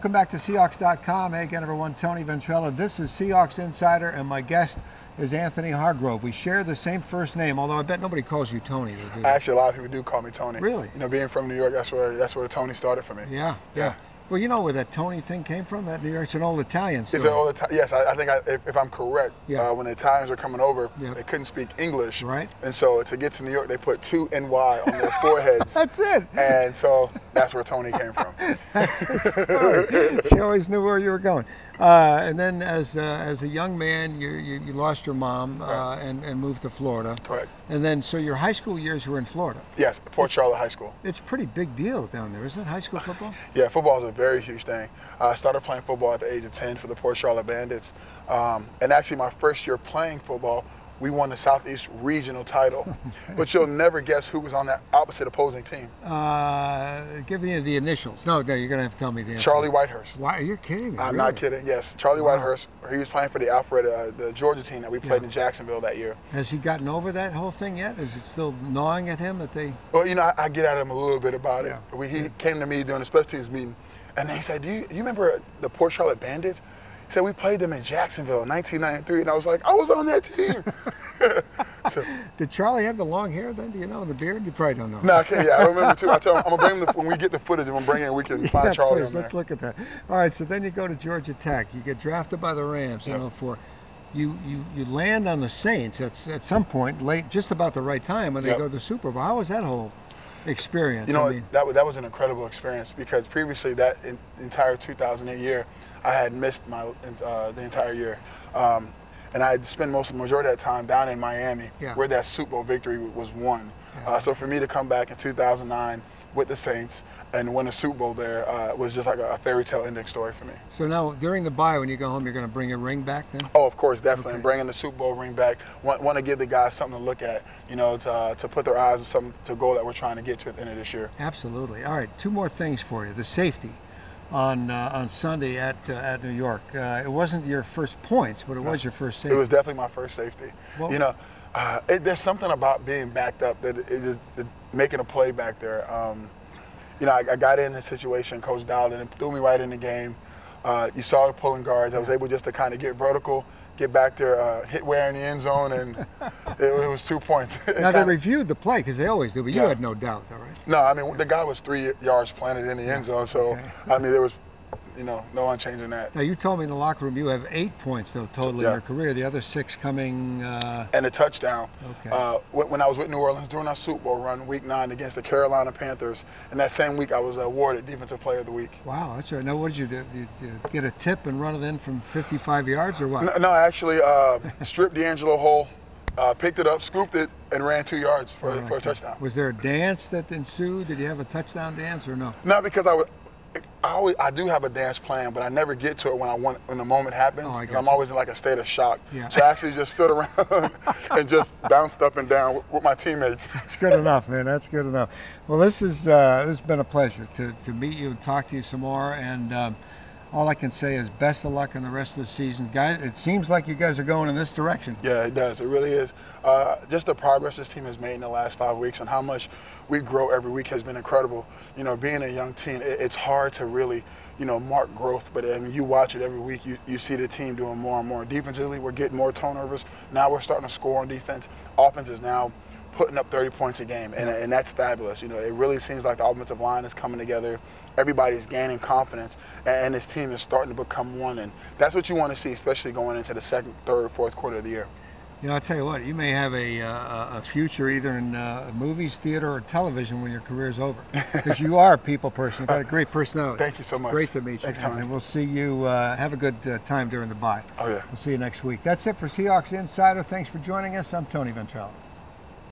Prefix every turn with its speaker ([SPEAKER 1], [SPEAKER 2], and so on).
[SPEAKER 1] Welcome back to Seahawks.com. Hey again, everyone. Tony Ventrella. This is Seahawks Insider, and my guest is Anthony Hargrove. We share the same first name, although I bet nobody calls you Tony.
[SPEAKER 2] Actually, a lot of people do call me Tony.
[SPEAKER 1] Really?
[SPEAKER 2] You know, being from New York, that's where the Tony started for me.
[SPEAKER 1] Yeah. Well, you know where that Tony thing came from? That New York's an old Italian story.
[SPEAKER 2] It's an old Italian. Yes, I think if I'm correct, when the Italians were coming over, they couldn't speak English.
[SPEAKER 1] Right.
[SPEAKER 2] And so to get to New York, they put 2 NY on their foreheads.
[SPEAKER 1] That's it.
[SPEAKER 2] And so that's where Tony came from.
[SPEAKER 1] That's the story. She always knew where you were going. And then as a young man, you lost your mom and moved to Florida.
[SPEAKER 2] Correct.
[SPEAKER 1] And then, so your high school years were in Florida?
[SPEAKER 2] Yes, Port Charlotte High School.
[SPEAKER 1] It's a pretty big deal down there, isn't it, high school football?
[SPEAKER 2] Yeah, football is a very huge thing. I started playing football at the age of 10 for the Port Charlotte Bandits. And actually my first year playing football, we won the Southeast Regional title. But you'll never guess who was on that opposite opposing team.
[SPEAKER 1] Give me the initials. No, you're going to have to tell me the answer.
[SPEAKER 2] Charlie Whitehurst.
[SPEAKER 1] Why? Are you kidding me?
[SPEAKER 2] I'm
[SPEAKER 1] really?
[SPEAKER 2] not kidding, yes. Charlie Whitehurst, he was playing for the Alpharetta, the Georgia team that we played in Jacksonville that year.
[SPEAKER 1] Has he gotten over that whole thing yet? Is it still gnawing at him that they...
[SPEAKER 2] Well, you know, I get at him a little bit about it. He came to me during the special teams meeting, and he said, do you remember the Port Charlotte Bandits? He said, we played them in Jacksonville in 1993, and I was like, I was on that team.
[SPEAKER 1] So, did Charlie have the long hair then? Do you know, the beard? You probably don't know.
[SPEAKER 2] No, I remember too. I tell him, I'm going to bring him, when we get the footage, I'm going to bring it, we can find Charlie on there.
[SPEAKER 1] Let's look at that. All right, so then you go to Georgia Tech. You get drafted by the Rams in 04. You land on the Saints at some point, late, just about the right time when they go to the Super Bowl. How was that whole experience?
[SPEAKER 2] You know, that was an incredible experience because previously that entire 2008 year, I had missed the entire year. And I had spent the majority of that time down in Miami, where that Super Bowl victory was won. So for me to come back in 2009 with the Saints and win a Super Bowl there was just like a fairy tale ending story for me.
[SPEAKER 1] So now, during the bye, when you go home, you're going to bring a ring back then?
[SPEAKER 2] Oh, of course, definitely. And bringing the Super Bowl ring back. Want to give the guys something to look at, you know, to put their eyes on something to goal that we're trying to get to at the end of this year.
[SPEAKER 1] Absolutely. All right, 2 more things for you. The safety on Sunday at New York. It wasn't your first points, but it was your first safety.
[SPEAKER 2] It was definitely my first safety. Well, you know, there's something about being backed up that making a play back there. You know, I got in a situation, Coach dialed in and threw me right in the game. You saw the pulling guards. I was able just to kind of get vertical, get back there, hit Ware in the end zone, and it was 2 points.
[SPEAKER 1] Now, they reviewed the play, because they always do, but you had no doubt, though, right?
[SPEAKER 2] No, I mean, the guy was 3 yards planted in the end zone, so, I mean, there was, you know, no one changing that.
[SPEAKER 1] Now, you told me in the locker room you have 8 points, though, total in your career, the other 6 coming...
[SPEAKER 2] And a touchdown.
[SPEAKER 1] Okay.
[SPEAKER 2] When I was with New Orleans during our Super Bowl run, Week 9 against the Carolina Panthers, and that same week I was awarded Defensive Player of the Week.
[SPEAKER 1] Wow, that's right. Now, what did you do? Did you get a tip and run it in from 55 yards, or what?
[SPEAKER 2] No, actually, stripped D'Angelo Hole, picked it up, scooped it, and ran 2 yards for a touchdown.
[SPEAKER 1] Was there a dance that ensued? Did you have a touchdown dance or no?
[SPEAKER 2] No, because I do have a dance plan, but I never get to it when the moment happens. Because I'm always in like a state of shock. So I actually just stood around and just bounced up and down with my teammates.
[SPEAKER 1] That's good enough, man. That's good enough. Well, this has been a pleasure to meet you and talk to you some more. And all I can say is best of luck in the rest of the season. Guys, it seems like you guys are going in this direction.
[SPEAKER 2] Yeah, it does. It really is. Just the progress this team has made in the last 5 weeks and how much we grow every week has been incredible. You know, being a young team, it's hard to really, you know, mark growth, but I mean, you watch it every week, you see the team doing more and more. Defensively, we're getting more turnovers. Now we're starting to score on defense. Offense is now putting up 30 points a game, and that's fabulous. You know, it really seems like the offensive line is coming together. Everybody's gaining confidence, and this team is starting to become one, and that's what you want to see, especially going into the second, third, fourth quarter of the year.
[SPEAKER 1] You know, I'll tell you what, you may have a future either in movies, theater, or television when your career's over. Because you are a people person. You've got a great personality.
[SPEAKER 2] Thank you so much.
[SPEAKER 1] Great to meet you.
[SPEAKER 2] Thanks, Tony.
[SPEAKER 1] And we'll see you, have a good time during the bye.
[SPEAKER 2] Oh, yeah.
[SPEAKER 1] We'll see you next week. That's it for Seahawks Insider. Thanks for joining us. I'm Tony Ventrella.